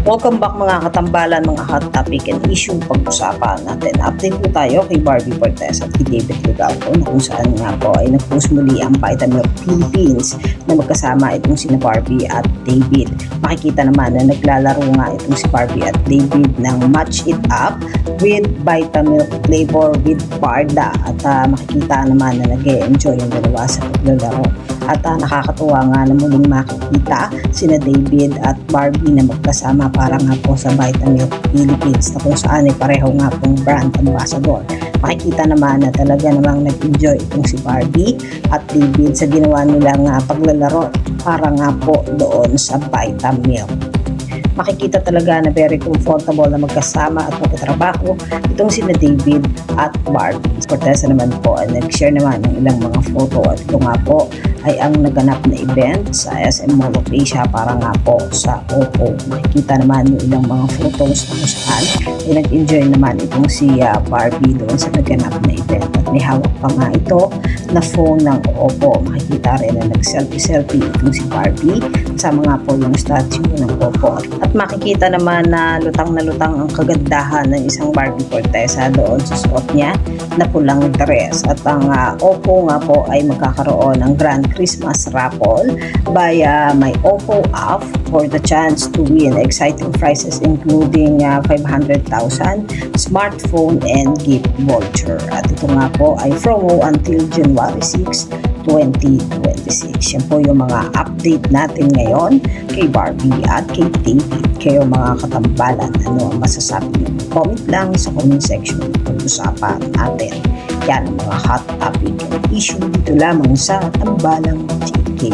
Welcome back mga katambalan, mga hot topic and issue pag-usapan natin. Update po tayo kay Barbie Cortez at kay David Legalco na kung saan nga po ay nag-post muli ang Vitamilk Philippines na magkasama itong sina Barbie at David. Makikita naman na naglalaro nga itong si Barbie at David ng Match It Up with Vitamilk flavor with Barda at makikita naman na nag-e-enjoy yung dalawa sa paglalaro. At nakakatuwa nga na muling makikita sina David at Barbie na magkasama para nga po sa Vitamilk Philippines na kung saan ay pareho nga pong brand ambassador. Makikita naman na talaga namang nag-enjoy itong si Barbie at David sa ginawa nilang paglalaro para nga po doon sa Vitamilk. Makikita talaga na very comfortable na magkasama at magkatrabaho itong sina David at Barbie. Cortez naman po ay nag-share naman ng ilang mga photo at ito nga po ay ang naganap na event sa SM Mall of Asia para nga po sa Oppo. Makikita naman yung ilang mga photos na kung saan ay nag-enjoy naman itong si Barbie doon sa naganap na event at may hawak pa nga ito na phone ng Oppo. Makikita rin na nag-selfie itong si Barbie sa mga po yung statue ng Oppo. At makikita naman na lutang ang kagandahan ng isang Barbie Corteza doon sa suot niya na pulang dress. At ang Oppo nga po ay magkakaroon ng Grand Christmas Raffle by my Oppo app for the chance to win exciting prizes including 500,000 smartphone and gift voucher. At ito nga po ay promo until January 6, 2026. Yan po yung mga update natin ngayon kay Barbie at kay David. Kayo mga katambalan, ano ang masasabi niyo? Comment lang sa comment section. Pag-usapan natin. Yan ang mga hot topic and issue dito lamang sa Tambalang GK.